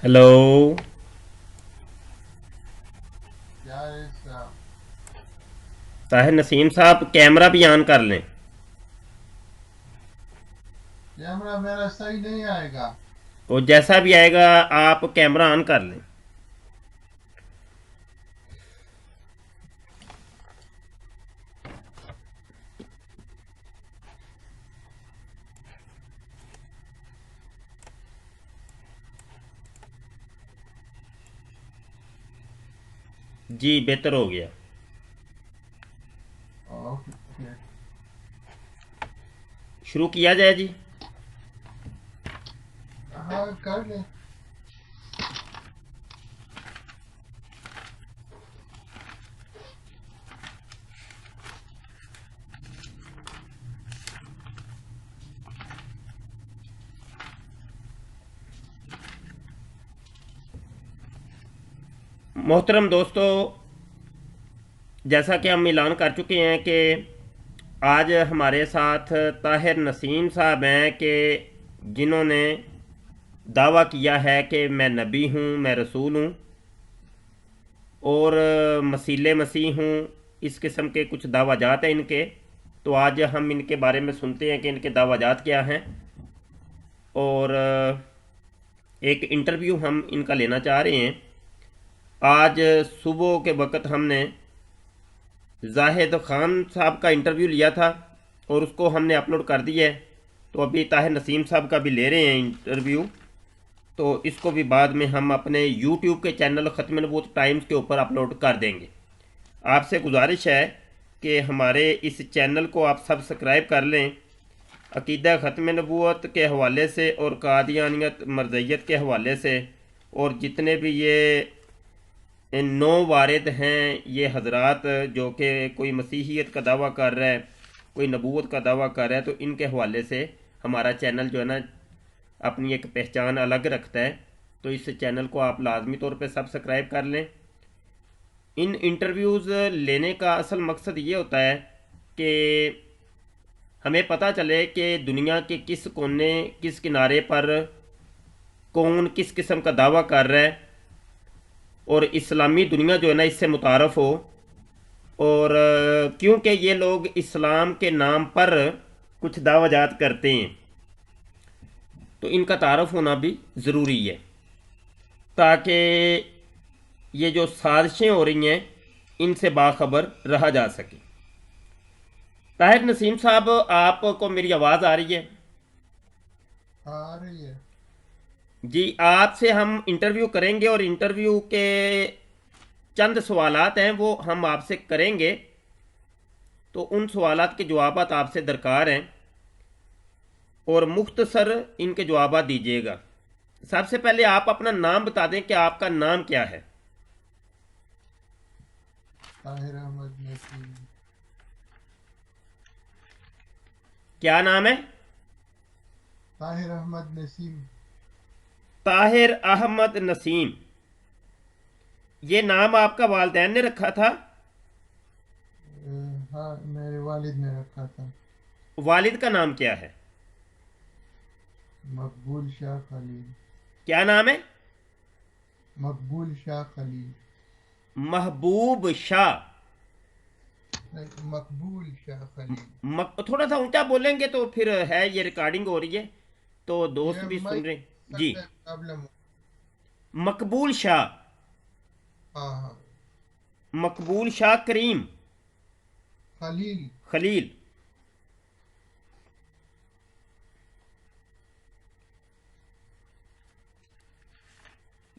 Hello. यार इस ताहिर नसीम साहब, कैमरा भी ऑन कर लें। कैमरा मेरा सही नहीं आएगा। वो जैसा भी आएगा, आप कैमरा ऑन कर लें। जी, बेहतर हो गया। ओके। शुरू किया जाए जी। हाँ कर ले। मोहतरम दोस्तों, जैसा कि हम ऐलान कर चुके हैं कि आज हमारे साथ ताहिर नसीम साहब हैं कि जिन्होंने दावा किया है कि मैं नबी हूँ, मैं रसूल हूँ और मसीले मसीह हूँ। इस किस्म के कुछ दावाजात हैं इनके। तो आज हम इनके बारे में सुनते हैं कि इनके दावाजात क्या हैं। और एक इंटरव्यू हम इनका लेना चाह रहे हैं। आज सुबह के वक्त हमने जाहिद खान साहब का इंटरव्यू लिया था और उसको हमने अपलोड कर दिया है। तो अभी ताहिर नसीम साहब का भी ले रहे हैं इंटरव्यू। तो इसको भी बाद में हम अपने यूट्यूब के चैनल ख़त्म नबूवत टाइम्स के ऊपर अपलोड कर देंगे। आपसे गुजारिश है कि हमारे इस चैनल को आप सब्सक्राइब कर लें। अकीदा ख़त्म नबूवत के हवाले से और कादियानियत मरज़ियत के हवाले से और जितने भी ये इन नौ वारिद हैं, ये हजरात जो कि कोई मसीहियत का दावा कर रहा है, कोई नबूवत का दावा कर रहा है, तो इनके हवाले से हमारा चैनल जो है ना अपनी एक पहचान अलग रखता है। तो इस चैनल को आप लाजमी तौर पे सब्सक्राइब कर लें। इन इंटरव्यूज़ लेने का असल मकसद ये होता है कि हमें पता चले कि दुनिया के किस कोने किस किनारे पर कौन किस किस्म का दावा कर रहा है और इस्लामी दुनिया जो है ना इससे मुतारफ़ हो। और क्योंकि ये लोग इस्लाम के नाम पर कुछ दावाजात करते हैं, तो इनका तारफ़ होना भी ज़रूरी है ताकि ये जो साजिशें हो रही हैं इनसे बाखबर रहा जा सके। ताहिर नसीम साहब, आपको मेरी आवाज़ आ रही है? आ रही है। जी, आपसे हम इंटरव्यू करेंगे और इंटरव्यू के चंद सवालात हैं वो हम आपसे करेंगे। तो उन सवालात के जवाबात आपसे दरकार हैं और मुख्तसर इनके जवाबात दीजिएगा। सबसे पहले आप अपना नाम बता दें कि आपका नाम क्या है। ताहिर अहमद नसीम। क्या नाम है? ताहिर अहमद नसीम। ताहिर अहमद नसीम। ये नाम आपका वालदैन ने रखा था? हाँ मेरे वालिद ने रखा था। वालिद का नाम क्या है? मकबूल शाह खलील। क्या नाम है? मकबूल शाह खलील। महबूब शाह। नहीं, मकबूल शाह खलील। थोड़ा सा ऊंचा बोलेंगे तो फिर है, ये रिकॉर्डिंग हो रही है तो दोस्त ये भी सुन माइक रहे हैं। जी। सकता है प्रॉब्लम। मकबूल शाह। हाँ हाँ। मकबूल शाह करीम खलील। खलील।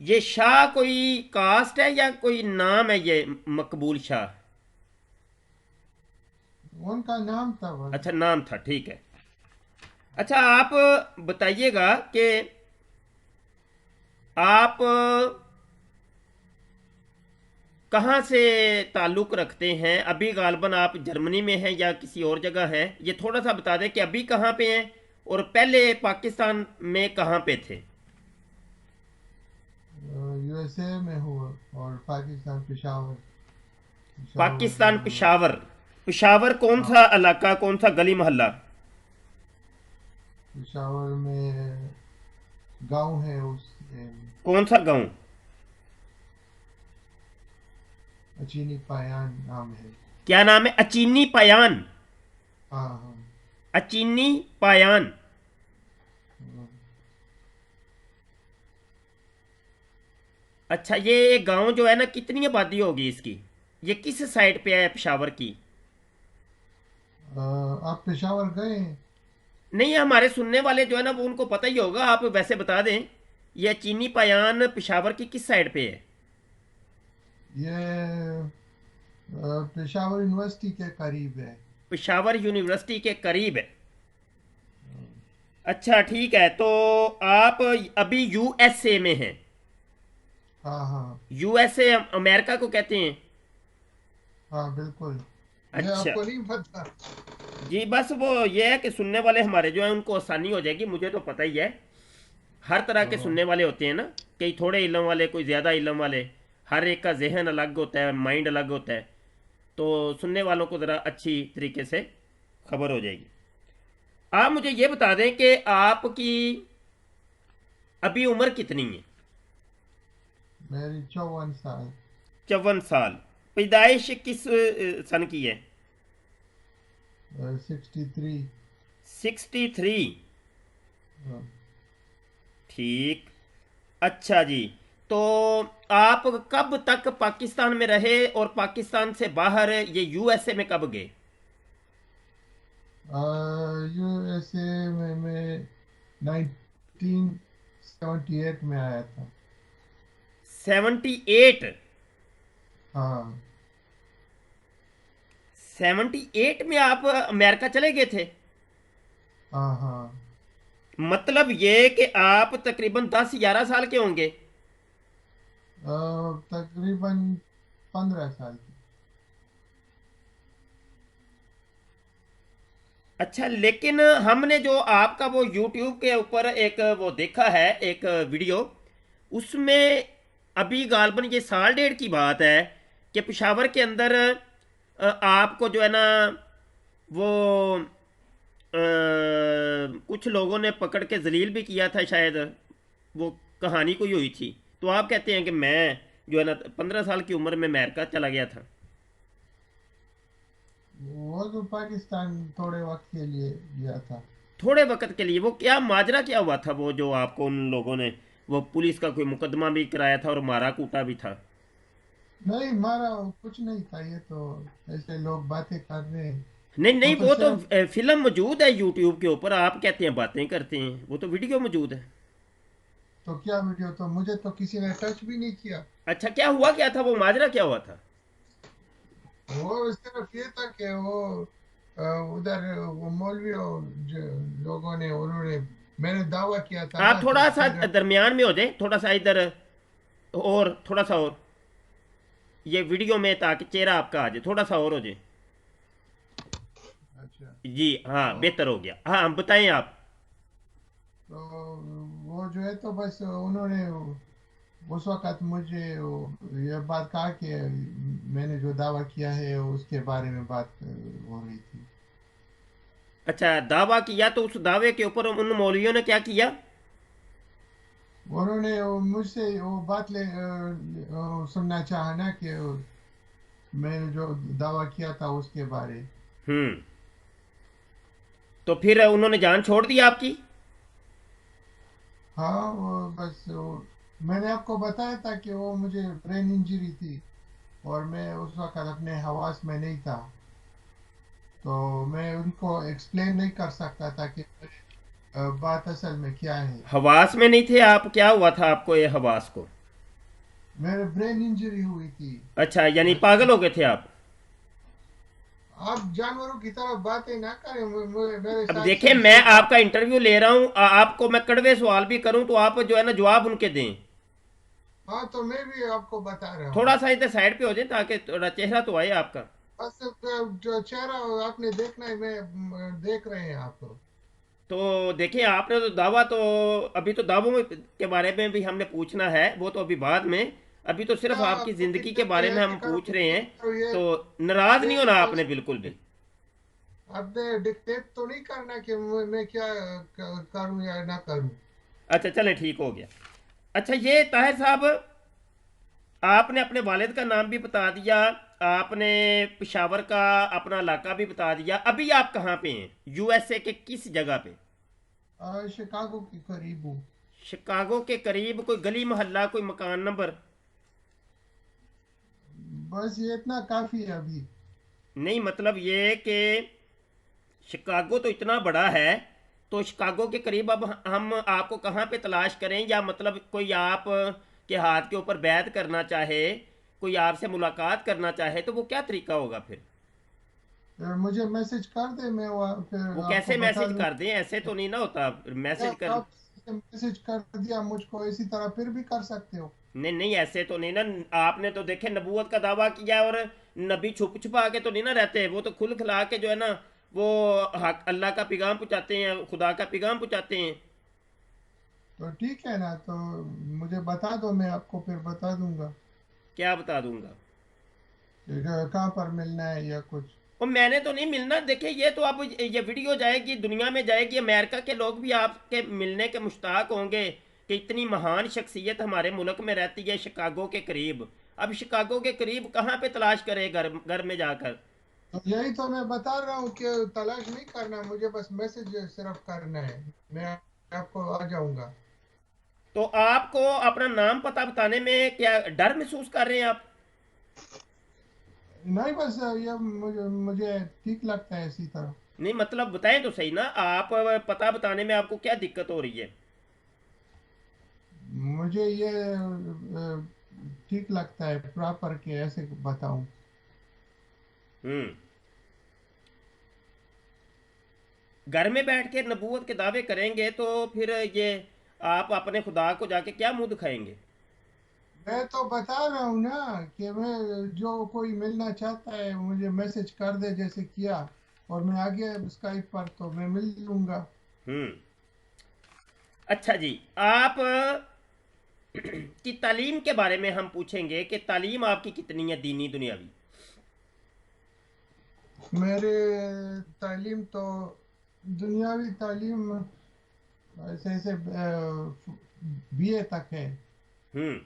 ये शाह कोई कास्ट है या कोई नाम है ये? मकबूल शाह। उनका नाम था बस। अच्छा, नाम था, ठीक है। अच्छा, आप बताइएगा कि आप कहाँ से ताल्लुक़ रखते हैं? अभी गालबन आप जर्मनी में हैं या किसी और जगह हैं? ये थोड़ा सा बता दें कि अभी कहाँ पे हैं और पहले पाकिस्तान में कहाँ पे थे। यूएसए में हुआ। और पाकिस्तान पेशावर। पेशावर पाकिस्तान पिशावर। पिशावर कौन हाँ। सा इलाका, कौन सा गली मोहल्ला? पेशावर में गांव है उस कौन सा गांव? अचीनी पायान नाम है। क्या नाम है? अचीनी पायान। हाँ हाँ अचीनी पायान। हाँ। अच्छा, ये गांव जो है ना, कितनी आबादी होगी इसकी? ये किस साइड पे है पेशावर की? आप पेशावर गए हैं? नहीं, हमारे सुनने वाले जो है ना, वो उनको पता ही होगा, आप वैसे बता दें। ये चीनी पायान पेशावर की किस साइड पे है? ये पेशावर यूनिवर्सिटी के करीब है। पेशावर यूनिवर्सिटी के करीब है। अच्छा ठीक है, तो आप अभी यूएसए में हैं। हाँ हाँ यूएसए अमेरिका को कहते हैं। हाँ बिल्कुल। ये अच्छा आपको नहीं पता? जी, बस वो ये है कि सुनने वाले हमारे जो है उनको आसानी हो जाएगी, मुझे तो पता ही है। हर तरह के हाँ सुनने वाले होते हैं ना, कई थोड़े इलम वाले, कोई ज़्यादा इलम वाले। हर एक का जहन अलग होता है, माइंड अलग होता है। तो सुनने वालों को ज़रा अच्छी तरीके से खबर हो जाएगी। आप मुझे ये बता दें कि आपकी अभी उम्र कितनी है? मेरी 54 साल। 54 साल। पैदाइश किस सन की है? 63। 63। हाँ। ठीक। अच्छा जी, तो आप कब तक पाकिस्तान में रहे और पाकिस्तान से बाहर ये यूएसए में कब गए? यूएसए में मैं 1978 में आया था। 78। हाँ 78 में आप अमेरिका चले गए थे? हाँ हाँ। मतलब ये कि आप तकरीबन 10-11 साल के होंगे। तकरीबन 15 साल की। अच्छा, लेकिन हमने जो आपका वो यूट्यूब के ऊपर एक वो देखा है, एक वीडियो, उसमें अभी गालबन ये साल डेढ़ की बात है कि पेशावर के अंदर आपको जो है ना, वो कुछ लोगों ने पकड़ के जलील भी किया था शायद। वो कहानी कोई हुई थी। तो आप कहते हैं कि मैं जो है ना 15 साल की उम्र में अमेरिका चला गया था। वो तो पाकिस्तान थोड़े वक्त के लिए गया था। थोड़े वक्त के लिए? वो क्या माजरा क्या हुआ था, वो जो आपको उन लोगों ने वो पुलिस का कोई मुकदमा भी कराया था और मारा कूटा भी था? नहीं मारा कुछ नहीं था, ये तो ऐसे लोग बातें कर रहे हैं। नहीं वो नहीं, तो वो तो सिर्फ। फिल्म मौजूद है यूट्यूब के ऊपर, आप कहते हैं बातें करते हैं, वो तो वीडियो मौजूद है। तो क्या वीडियो, तो मुझे तो किसी ने टच भी नहीं किया। अच्छा, क्या हुआ क्या था, वो माजरा क्या हुआ था? वो सिर्फ ये था कि वो अ, उधर वो मौलवी और जो लोगों ने उन्होंने, मैंने दावा किया था आप ना, तो थोड़ा सा फिर। दरमियान में हो जाए, थोड़ा सा इधर, और थोड़ा सा और ये वीडियो में, ताकि चेहरा आपका आ जाए, थोड़ा सा और हो जाए। अच्छा। जी हाँ, तो बेहतर हो गया। हाँ, हम बताएं आप। तो वो जो है तो बस उन्होंने उस वक़्त मुझे ये बात कहा कि मैंने जो दावा किया है उसके बारे में बात हो रही थी। अच्छा, दावा किया, तो उस दावे के ऊपर उन मौलवियों ने क्या किया? उन्होंने मुझसे वो बात सुनना चाहा ना कि मैंने जो दावा किया था उसके बारे। हम्म। तो फिर उन्होंने जान छोड़ दी आपकी? हाँ वो बस मैंने आपको बताया था कि वो मुझे ब्रेन इंजरी थी और मैं उस वक़्त अपने हवास में नहीं था। तो मैं उनको एक्सप्लेन नहीं कर सकता था कि बात असल में क्या है। हवास में नहीं थे आप? क्या हुआ था आपको ये हवास को? मेरे ब्रेन इंजरी हुई थी। अच्छा, यानी बचपन। पागल हो गए थे आप? आप जानवरों की तरह बातें ना करें, मेरे अब साथ देखिए, सिर्फ मैं ये बात। आपका इंटरव्यू ले रहा हूँ, आपको मैं कड़वे सवाल भी करूँ तो आप जो है ना जवाब उनके दें। हाँ तो मैं भी आपको बता रहा थोड़ा हूँ। सा इधर साइड पे हो जाए, ताकि थोड़ा चेहरा तो आए आपका। बस जो चेहरा आपने देखना है, मैं देख रहे हैं आप। तो देखिए, आपने तो दावा तो, अभी तो दावों के बारे में भी हमने पूछना है, वो तो अभी बाद में। अभी तो सिर्फ क्या आपकी आपको ज़िंदगी के बारे में डिक्टेट हम करो, पूछ रहे हैं। तो तो नाराज़ नहीं होना ये आपने बिल्कुल भी। आपने डिक्टेट तो नहीं करना कि मैं क्या करूं या ना करूं। अच्छा चलें, ठीक हो गया। अच्छा, ये ताहिर साहब, आपने अपने वालिद का नाम भी बता दिया, आपने पिशावर का अपना इलाका भी बता दिया। अभी आप कहाँ पे हैं? यूएसए के किस जगह पे? शिकागो के करीब हूँ। शिकागो के करीब? कोई गली मोहल्ला, कोई मकान नंबर? बस ये इतना काफी है अभी। नहीं, मतलब ये कि शिकागो तो इतना बड़ा है, तो शिकागो के करीब अब हम आपको कहाँ पे तलाश करें? या मतलब कोई आप के हाथ के ऊपर बैत करना चाहे, कोई आपसे मुलाकात करना चाहे, तो वो क्या तरीका होगा फिर? मुझे मैसेज कर दे, मैं वो फिर आपको कैसे बता मैसेज दूँ। कर दें? ऐसे तो नहीं ना होता या मैसेज कर। आप मैसेज कर दिया मुझको, इसी तरह फिर भी कर सकते हो। नहीं नहीं, ऐसे तो नहीं ना। आपने तो देखे नबूवत का दावा किया है, और नबी छुप छुपा के तो नहीं ना रहते, वो तो खुल खिला के जो है ना, वो हक अल्लाह का पैगाम पहुंचाते हैं, खुदा का पैगाम पहुंचाते हैं। तो ठीक है ना, तो मुझे बता दो, मैं आपको फिर बता दूंगा क्या बता दूंगा? कि कहाँ पर मिलना है या कुछ। और मैंने तो नहीं मिलना। देखिए, ये तो अब ये वीडियो जाएगी, दुनिया में जाएगी, अमेरिका के लोग भी आपके मिलने के मुश्ताक होंगे कि इतनी महान शख्सियत हमारे मुल्क में रहती है शिकागो के करीब। अब शिकागो के करीब कहाँ पे तलाश करे? घर घर में जाकर? तो यही तो मैं बता रहा हूँ कि तलाश नहीं करना, मुझे बस मैसेज सिर्फ करना है, मैं आपको आ जाऊंगा। तो आपको अपना नाम पता बताने में क्या डर महसूस कर रहे हैं आप? नहीं, बस ये मुझे मुझे ठीक लगता है इसी तरह। नहीं, मतलब बताएं तो सही ना, आप पता बताने में आपको क्या दिक्कत हो रही है? मुझे ये ठीक लगता है प्रॉपर के ऐसे बताऊं। हम्म। घर में बैठ के नबूवत के दावे करेंगे तो फिर ये आप अपने खुदा को जाके क्या मुंह दिखाएंगे? मैं तो बता रहा हूँ ना कि मैं, जो कोई मिलना चाहता है मुझे मैसेज कर दे जैसे किया, और मैं आगे स्काइप पर तो मैं मिल लूंगा। हम्म। अच्छा जी, आप की तालीम के बारे में हम पूछेंगे कि तालीम आपकी कितनी है, दीनी दुनियावी? मेरे तालीम तो, दुनियावी तालीम ऐसे ऐसे बीए तक है। हम्म।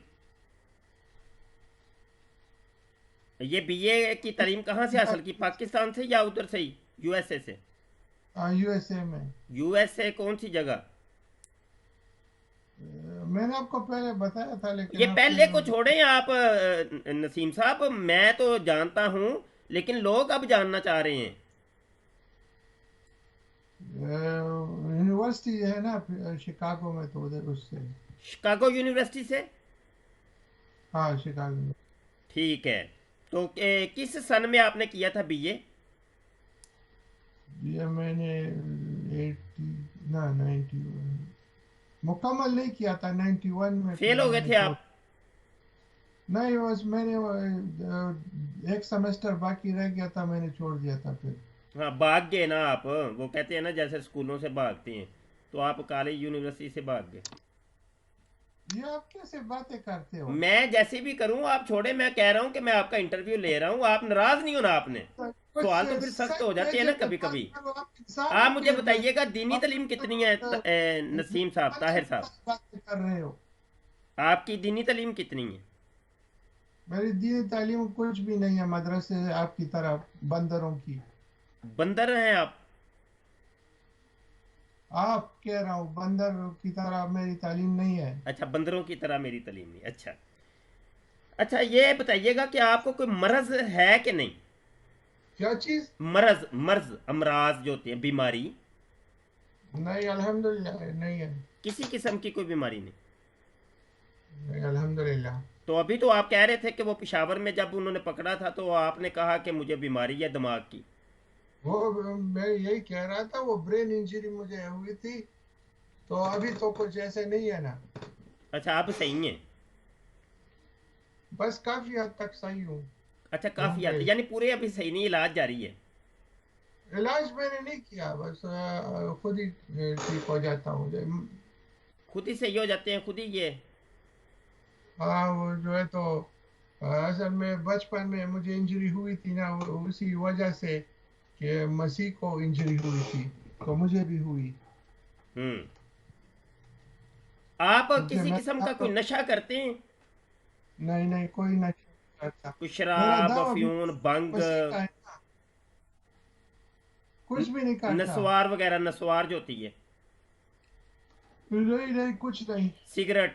ये बीए की तालीम कहाँ से हासिल की? पाकिस्तान से या उधर से ही, यूएसए से? यूएसए में। यूएसए कौन सी जगह? मैंने आपको पहले बताया था, ये लेकिन आप पहले फिर को छोड़ें आप, नसीम साहब, मैं तो जानता हूँ, लेकिन लोग अब जानना चाह रहे हैं। यूनिवर्सिटी है ना शिकागो में, तो उधर उससे। शिकागो यूनिवर्सिटी से? हाँ, शिकागो में। ठीक है। तो किस सन में आपने किया था बीए? ये मैंने 80, ना 90, मुकम्मल नहीं किया था, 91 में फेल फिर हो गए मैंने थे छोड़। आप? नहीं, बस मैंने एक सेमेस्टर बाकी रह गया था, मैंने छोड़ दिया था फिर। हाँ, भाग गए ना आप। वो कहते हैं ना, जैसे स्कूलों से भागते हैं, तो आप कॉलेज यूनिवर्सिटी से भाग गए। ये आप कैसे बातें करते हो? मैं जैसे भी करूं आप छोड़े, मैं कह रहा हूं कि मैं आपका इंटरव्यू ले रहा हूं, आप नाराज नहीं होना आपने। तो कुछ सवाल तो फिर सख्त हो सच है जाते हैं ना जैसे कभी बात कभी। करो, आप आप इंसानों मुझे के बताइएगा, दीनी आप तालीम कितनी है, नसीम साहब, ताहिर साहब? बातें कर रहे हो। आपकी दीनी तालीम कितनी है? मेरी दीनी तालीम कुछ भी नहीं है, मदरसे आपकी तरह बंदरों की। बंदर हैं आप? आप कह रहा हूँ बंदर की तरह मेरी तालीम नहीं है। अच्छा, बंदरों की तरह मेरी तालीम नहीं, अच्छा। अच्छा, ये बताइएगा कि आपको कोई मरज है कि नहीं? क्या चीज? मरज, मर्ज, अमराज जो होते हैं, बीमारी, नहीं, अल्हम्दुलिल्लाह नहीं है। किसी किस्म की कोई बीमारी नहीं? नहीं, अल्हम्दुलिल्लाह। तो अभी तो आप कह रहे थे कि वो पिशावर में जब उन्होंने पकड़ा था तो आपने कहा कि मुझे बीमारी है दिमाग की। वो मैं यही कह रहा था, वो ब्रेन इंजरी मुझे हुई थी, तो अभी तो कुछ ऐसे नहीं है ना। अच्छा, आप सही हैं? बस काफी हद तक सही हूँ। अच्छा, घूम काफ़ी आते, फिर। यानी पूरे अभी सही नहीं, इलाज जारी है? इलाज मैंने नहीं किया, बस खुद ही ठीक हो जाता हूँ। खुद ही सही हो जाते हैं, खुद ही ये? हाँ, वो जो है तो असल में बचपन में मुझे इंजरी हुई थी ना, उसी वजह से कि मसीह को इंजरी हुई थी, तो मुझे भी हुई। हम्म। आप क्योंकि किसी मैं किस्म का कोई तो नशा करते हैं? नहीं नहीं कोई नशा नहीं करता। कोई मेरा शराब, दावा भी अफयून, भंग, मसीह का है ना, कुछ भी नहीं करता। नस्वार वगैरह, नस्वार जो होती है, नहीं नहीं कुछ नहीं। सिगरेट?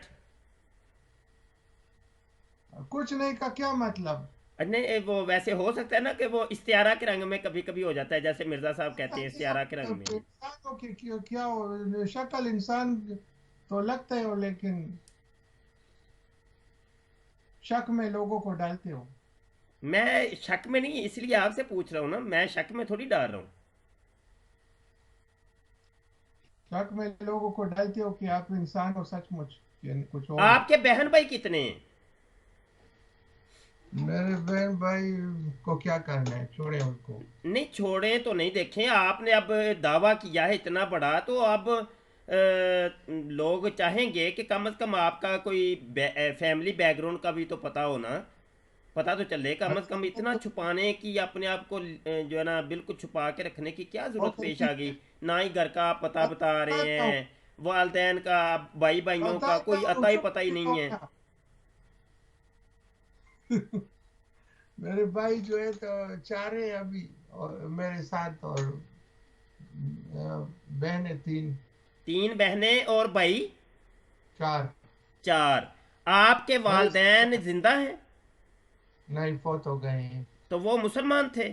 कुछ नहीं का क्या मतलब? नहीं, वो वैसे हो सकता है ना कि वो इस्तियारा के रंग में कभी कभी हो जाता है, जैसे मिर्जा साहब कहते पता हैं नहीं इस्तियारा के रंग अब में। इंसानों की क्या क्या शक्ल इंसान तो लगते हो, लेकिन शक में लोगों को डालते हो। मैं शक में नहीं, इसलिए आपसे पूछ रहा हूँ ना, मैं शक में थोड़ी डाल रहा हूँ। शक में लोगों को डालते हो कि आप इंसान हो सचमुच, कि कुछ और हो। आपके बहन भाई कितने हैं? मेरे बहन भाई को क्या करना है, छोड़े उनको। नहीं, छोड़े तो नहीं, देखें आपने अब दावा किया है इतना बड़ा, तो अब लोग चाहेंगे कि कम से कम आपका कोई फैमिली बैकग्राउंड का भी तो पता हो ना, पता तो चले कम से अच्छा कम। इतना छुपाने की, अपने आप को जो है ना बिल्कुल छुपा के रखने की क्या जरूरत ओके पेश आ ठीक गई? है। ना ही घर का आप पता बता रहे बताता हूँ, हैं, वालदेन का, भाई भाइयों का बताता कोई हूँ, अता ही चुप पता ही नहीं नहीं हो है। क्या? मेरे भाई जो है तो चार है अभी, और मेरे साथ, और बहन है तीन। 3 बहनें और भाई चार। 4। आपके मेरे साथ वालदेन जिंदा हैं? नहीं, फौत हो गए हैं। तो वो मुसलमान थे?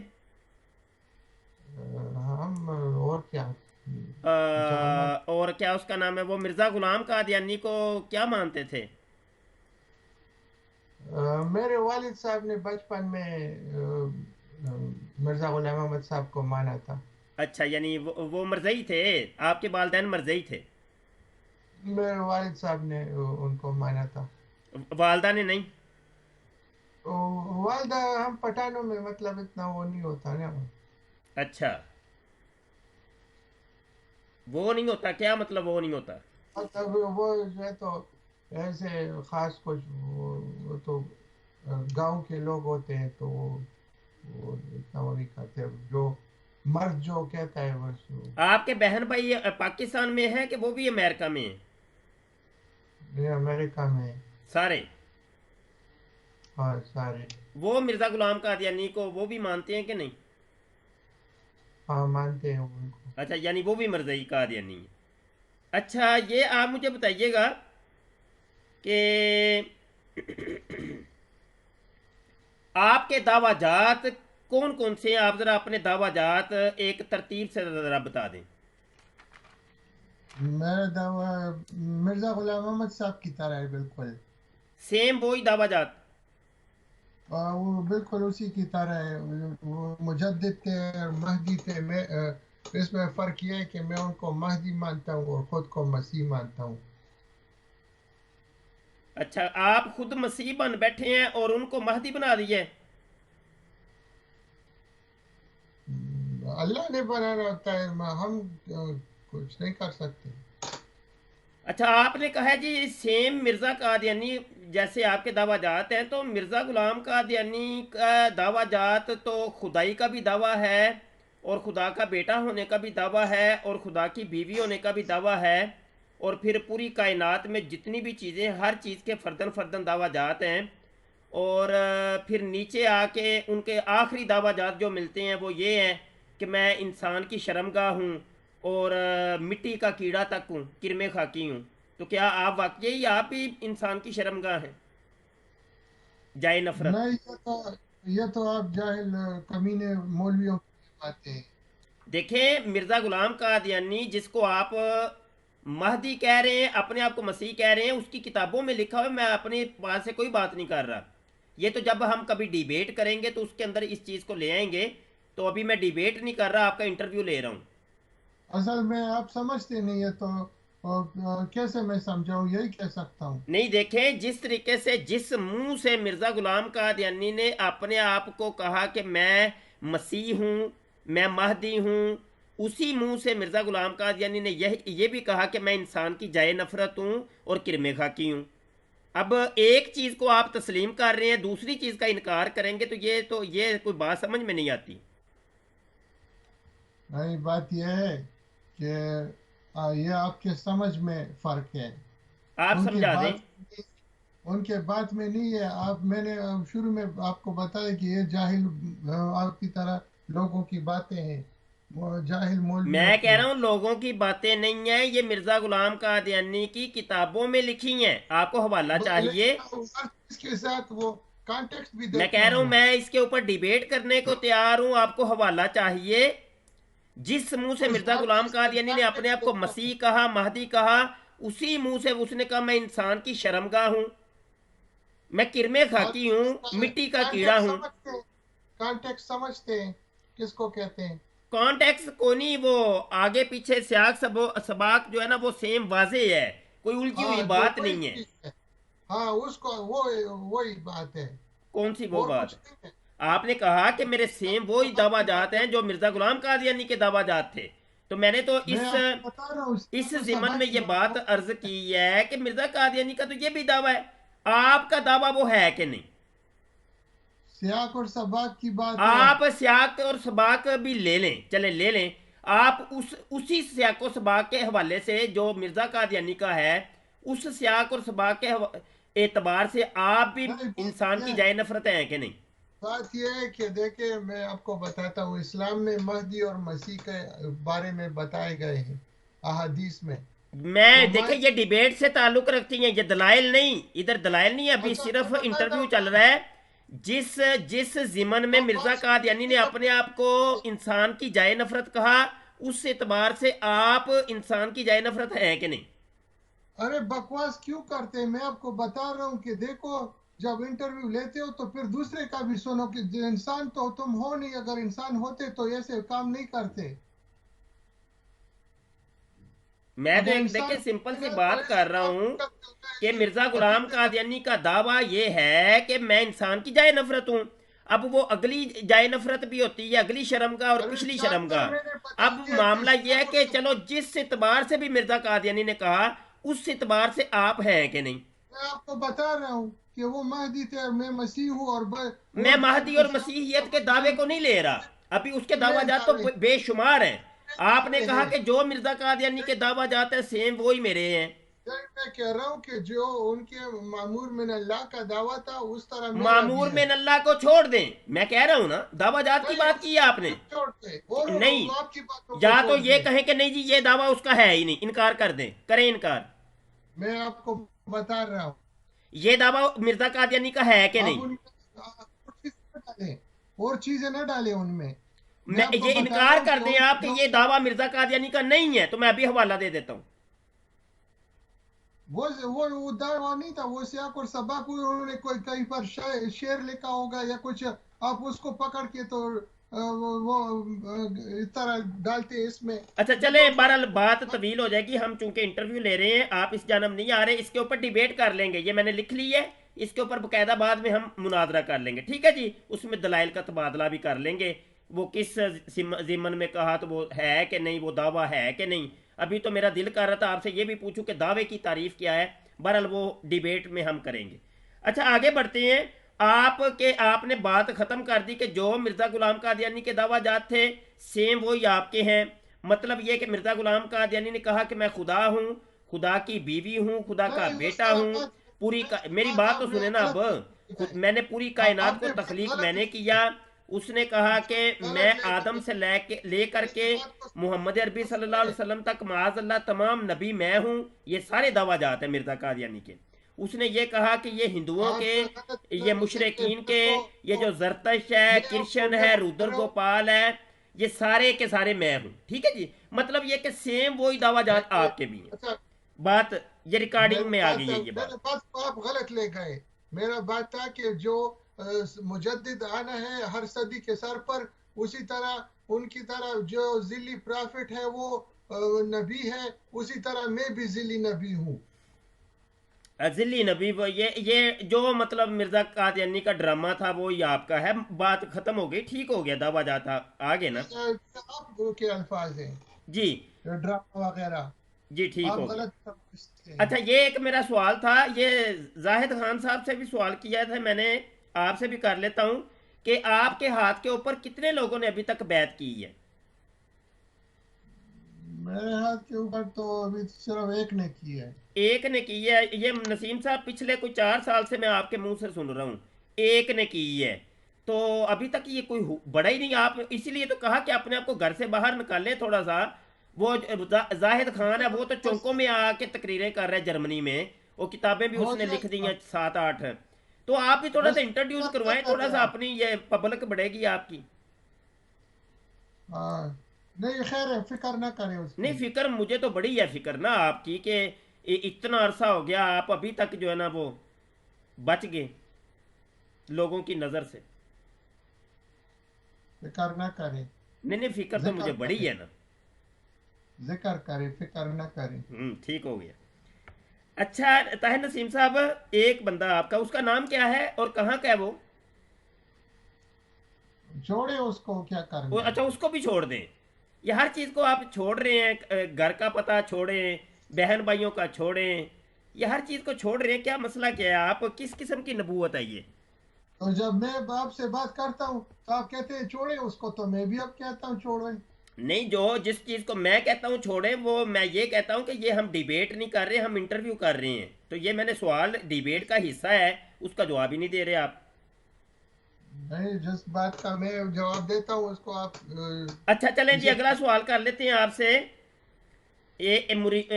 हम और क्या, अ, मुसलमान। और क्या उसका नाम है, वो मिर्ज़ा गुलाम कादियानी को क्या मानते थे? मेरे वालिद साहब ने बचपन में मिर्जा गुलाम अहमद साहब को माना था। अच्छा, यानी वो मरजई थे, आपके वालदेन मरजई थे? मेरे वालिद साहब ने उनको माना था। वालदा ने नहीं? वालदा, हम पठानों में मतलब इतना वो नहीं होता ना। अच्छा, वो नहीं होता, क्या मतलब वो नहीं होता? मतलब वो जो है तो ऐसे खास कुछ वो तो गांव के लोग होते हैं, तो वो इतना वो नहीं करते। जो मर्द जो कहता है बस वो। आपके बहन भाई पाकिस्तान में है कि वो भी अमेरिका में है? ये अमेरिका में। सारे? हाँ सारे। वो मिर्ज़ा गुलाम कादियानी को वो भी मानते हैं कि नहीं? हाँ मानते हैं उनको। अच्छा, यानी वो भी मरजई कादियानी है। अच्छा, ये आप मुझे बताइएगा कि आपके दावाजात कौन कौन से हैं? आप जरा अपने दावाजात एक तरतीब से जरा बता दें। मेरा दावा मिर्जा गुलाम अहमद साहब की तरह है बिल्कुल। सेम वो ही दावाजात? वो बिल्कुल उसी की तरह है। वो मुजद्दिद थे और महदी थे। मैं इसमें फ़र्क यह है कि मैं उनको महदी मानता हूँ और ख़ुद को मसीह मानता हूँ। अच्छा, आप खुद मसीह बन बैठे हैं और उनको महदी बना दिए? अल्लाह ने बनाना होता है, हम कुछ नहीं कर सकते। अच्छा, आपने कहा है जी सेम मिर्ज़ा कादियानी जैसे आपके दावाजात हैं, तो मिर्ज़ा गुलाम कादियानी का दावाजात तो खुदाई का भी दावा है, और खुदा का बेटा होने का भी दावा है, और खुदा की बीवी होने का भी दावा है, और फिर पूरी कायनात में जितनी भी चीज़ें, हर चीज़ के फर्दन फर्दन दावाजात हैं। और फिर नीचे आके उनके आखिरी दावाजात जो मिलते हैं वो ये हैं कि मैं इंसान की शर्मगाह हूँ, और मिट्टी का कीड़ा तक हूँ, किरमे खाकी हूँ। तो क्या आप वाकई आप भी इंसान की शर्मगाह हैं, जाए नफरत? नहीं, ये तो आप जाहिल कमीने मौलवियों की बातें हैं। देखें, मिर्ज़ा गुलाम कादियानी जिसको आप महदी कह रहे हैं, अपने आप को मसीह कह रहे हैं, उसकी किताबों में लिखा हुआ है, मैं अपने पास से कोई बात नहीं कर रहा। ये तो जब हम कभी डिबेट करेंगे तो उसके अंदर इस चीज़ को ले आएंगे। तो अभी मैं डिबेट नहीं कर रहा, आपका इंटरव्यू ले रहा हूँ। असल में आप समझते नहीं है तो कैसे मैं समझाऊं, यही कह सकता हूँ। नहीं, देखें, जिस तरीके से, जिस मुंह से मिर्ज़ा गुलाम कादियानी ने अपने आप को कहा कि मैं मसीह हूँ, मैं महदी हूँ, उसी मुंह से मिर्ज़ा गुलाम कादियानी ने ये भी कहा कि मैं इंसान की जाए नफरत हूँ और किरमे खाकी हूँ। अब एक चीज़ को आप तस्लीम कर रहे हैं, दूसरी चीज़ का इनकार करेंगे, तो ये कोई बात समझ में नहीं आती। नहीं, बात यह है कि ये आपके समझ में फर्क है। आप उनके समझा दें। बात उनके बात में नहीं है। आप मैंने शुरू में आपको बताया कि ये जाहिल आपकी तरह लोगों की बातें हैं, वो जाहिल मौलवियों मैं कह की। रहा हूँ लोगों की बातें नहीं है, ये मिर्जा गुलाम कादियानी की किताबों में लिखी हैं, आपको हवाला चाहिए। लेकिन हर चीज के साथ वो कॉन्टेक्स्ट भी मैं देते कह रहा हैं हूँ वो। मैं इसके ऊपर डिबेट करने को तैयार हूँ, आपको हवाला चाहिए। जिस मुंह से उस मिर्जा हर गुलाम चीज के कादियानी ने अपने कॉन्टेक्स्ट आप को देते हैं। मसीह कहा, महदी कहा, उसी मुंह से उसने कहा मैं इंसान की शर्मगाह हूँ, मैं किरमे हर खाकी चीज हूँ, मिट्टी का कीड़ा कॉन्टेक्स्ट हूँ। समझते हैं। कॉन्टेक्स्ट समझते हैं किसको कहते हैं। कॉन्टेक्स्ट को नहीं, वो आगे पीछे स्याक सबाक जो है ना वो सेम वाजे है, कोई उलझी हुई हाँ, जो बात वही नहीं है। चीज है। हाँ, उसको वो वही बात है, कौन सी वो और बात? कुछ नहीं है। आपने कहा कि मेरे सेम वो ही बात दावा की जात बात है। हैं जो मिर्जा गुलाम कादियानी के दावा जात थे। तो मैंने तो मैं आपको बता रहा हूँ इस सियाकुर जिमन सबा में की ये बात बात को। अर्ज की है कि मिर्जा कादियानी का तो ये भी दावा है, आपका दावा वो है कि नहीं? सियाकुर सबा की बात है। आप स्याक और सबाक भी ले लें, चले ले लें। आप उसी स्याक और सबाक के हवाले से जो मिर्जा कादियानी का है, उस स्याक और सबाक के एतबार से आप भी नहीं, इंसान की जाय नफरत है कि नहीं? बात यह है कि देखिए, मैं आपको बताता हूँ, इस्लाम में महदी और मसीह के बारे में बताए गए हैं अहादीस में। तो मैं देखे ये महदी, डिबेट से ताल्लुक रखती हैं, ये दलाइल नहीं, इधर दलाइल नहीं, अभी अच्छा मैं सिर्फ बता रहा इंटरव्यू हूँ चल ना। रहा है। जिस जिस जिमन में मिर्जा बकवास कादियानी ने अपने आप को करते इंसान की जाय नफरत कहा, उस एतबार से आप इंसान की जाय नफरत है कि नहीं? अरे बकवास क्यों करते हैं? मैं आपको बता रहा हूँ कि देखो, जब इंटरव्यू लेते हो तो फिर दूसरे का भी सुनो कि जो इंसान तो तुम हो नहीं, अगर इंसान होते तो ऐसे काम नहीं करते। मैं तो अगर एक इंसान देखिए सिंपल सी होते तो बात ऐसे कर रहा काम हूं नहीं करते, कि ऐसे मिर्जा गुलाम अकीदे रखते। कादियानी का दावा ये है कि मैं इंसान की जाय नफरत हूं। अब वो अगली जाय नफरत भी होती है, अगली शर्म का और अरे पिछली शर्म चैप्टर का। मैंने बता अब दिया कि मामला यह है सियाकुर कि चलो सबात। जिस एतबार से भी मिर्जा कादियानी ने कहा, उस एतबार से आप हैं कि नहीं? मैं आपको बता रहा हूँ कि वो महदी थे और मैं मसीह हूँ, और मैं और महदी जब और सियाकुर मसीहियत के सबात दावे जान को नहीं ले रहा, अभी उसके कितने दावाजात तो दावे हैं, बेशुमार हैं। कितने आपने दावे कहा हैं। कि जो मिर्जा कादियानी के दावा जाते हैं सेम वो ही मेरे हैं। यही मैं कह रहा हूँ कि जो उनके मामूर मिन अल्लाह का दावा था, उस तरह मेरा भी मामूर है। में अल्लाह को छोड़ दें, मैं कह रहा हूं ना दावाजात की नहीं, बात की है उसको आपने। क्यों छोड़ते, और नहीं, वो आपकी बातों को या तो छोड़ ये दे। कहें कि नहीं जी ये दावा उसका है ही नहीं, इनकार कर दें, करें इनकार। मैं आपको बता रहा हूँ। ये दावा मिर्जा कादियानी का है कि आप नहीं? उनमें और चीजें न डालें, और चीजें न डालें उनमें। मैं मैं आपको ये बता रहा इनकार हूँ कि कर दें आप कि जो ये दावा मिर्जा कादियानी का नहीं है, तो मैं अभी हवाला दे देता हूं। वो दावा नहीं था, वो सियाक और सबा को उन्होंने कोई कहीं पर शेर लिखा होगा या कुछ, आप उसको पकड़ के तो इस तरह डालते इसमें। अच्छा ये चले, तो बहरहाल महदी बात तवील हो जाएगी, हम चूंकि इंटरव्यू ले रहे हैं, आप इस जानब नहीं आ रहे, इसके ऊपर डिबेट कर लेंगे, ये मैंने लिख ली है। इसके ऊपर बकायदा बाद में हम मुनाजरा कर लेंगे, ठीक है जी, उसमें दलाइल का तबादला भी कर लेंगे। वो किस जिमन में कहा तो वो है कि नहीं, वो दावा है कि नहीं। अभी तो मेरा दिल कर रहा था आपसे ये भी पूछूं कि दावे की तारीफ क्या है। बहरहाल वो डिबेट में हम करेंगे। अच्छा आगे बढ़ते हैं। आपने बात खत्म कर दी कि जो मिर्जा गुलाम कादियानी के दावा जात थे सेम वही आपके हैं। मतलब ये कि मिर्जा गुलाम कादियानी ने कहा कि मैं खुदा हूँ, खुदा की बीवी हूँ, खुदा का नहीं, उस बेटा तरह हूँ। बात मेरी बात बात तो आपने सुने ना अब। गलत लिखा है। मैंने पूरी कायनात को आपने बात तख्लीक गलत मैंने लिखी किया। है। उसने कहा कि मैं गलत लिखी आदम है। से लेकर के मेरी बात को मोहम्मद अरबी सल्लल्लाहु अलैहि सुनिए। वसल्लम तक माज अल्लाह तमाम नबी मैं हूँ। ये सारे दावा जाते हैं मिर्जा कादियानी के। उसने ये कहा कि ये हिंदुओं आप के, गलत ये देखिए, मुशरकीन के, देखो, ये जो जरतश है, कृष्ण मैं है, बता रुद्र रहा हूँ। गोपाल है, ये सारे के सारे मैं हूँ, ठीक है जी। मतलब ये कि सेम वही दावा जात देखिए, आपके भी हैं। अच्छा, बात ये रिकॉर्डिंग मेरी में आ बात गई है ये मेरे बात। बात को आप गलत ले गए। मेरा बात था कि जो मुजद्दिद आना है हर सदी के सर पर, उसी तरह उनकी तरह जो जिली प्रॉफिट है वो नबी है, उसी तरह मैं भी जिली नबी हूँ। अजली नबी वो ये जो मतलब मिर्जा कादियानी का ड्रामा था वो ही आपका है। बात खत्म हो गई, ठीक हो गया, दावा जाता आगे ना। आप के अल्फाज हैं, जी। ड्रामा वगैरह, जी ठीक आप हो गया। गलत समझते अच्छा हैं। ये एक मेरा सवाल था, ये जाहिद खान साहब से भी सवाल किया था मैंने, आपसे भी कर लेता हूँ कि आपके हाथ के ऊपर कितने लोगों ने अभी तक बैत की है? मेरे हाथ के ऊपर तो अभी सिर्फ एक ने की है। एक ने की है? ये नसीम साहब पिछले कोई 4 साल से मैं आपके मुंह से सुन रहा हूँ, एक ने की है। तो अभी तक ये कोई बड़ा ही नहीं। आप इसीलिए तो कहा कि अपने आप को घर से बाहर निकालें थोड़ा सा। वो जाहिद खान है, वो तो बस चौंकों में आके तकरीरें कर रहे हैं जर्मनी में, वो किताबें भी हो उसने लिख दी जाएगा। हैं 7-8। तो आप भी थोड़ा सा बस इंट्रोड्यूस बात क्या करवाएं, कर थोड़ा रहे हैं सा आप? अपनी, ये पब्लिक बढ़ेगी आपकी। हाँ, नहीं खैर है, फिक्र ना करें नहीं, उसकी। फिक्र मुझे तो बड़ी है, फिक्र ना आपकी कि इतना अरसा हो गया आप अभी तक जो है ना वो बच गए लोगों की नज़र से। फिक्र ना करें। नहीं नहीं, फिक्र तो जिक्र मुझे बड़ी करें, है ना। जिक्र करें, फिक्र ना करें। ठीक हो गया। अच्छा ताहिर नसीम साहब, एक बंदा आपका, उसका नाम क्या है और कहाँ का है वो? छोड़े उसको, क्या करना है। अच्छा, उसको भी छोड़ दें? ये हर चीज़ को आप छोड़ रहे हैं, घर का पता छोड़ें, बहन भाइयों का छोड़ें, ये हर चीज़ को छोड़ रहे हैं, क्या मसला क्या है? आप किस किस्म की नबूवत है ये? तो जब मैं बाप से बात करता हूँ तो आप कहते हैं छोड़े उसको, तो मैं भी अब कहता हूँ छोड़े। नहीं, जो जिस चीज़ को मैं कहता हूँ छोड़े, वो मैं ये कहता हूँ कि ये हम डिबेट नहीं कर रहे, हम इंटरव्यू कर रहे हैं। तो ये मैंने सवाल डिबेट का हिस्सा है, उसका जवाब ही नहीं दे रहे आप। नहीं, जिस बात का मैं जवाब देता हूँ उसको आप अच्छा चलें जी, इसे अगला सवाल कर लेते हैं आपसे।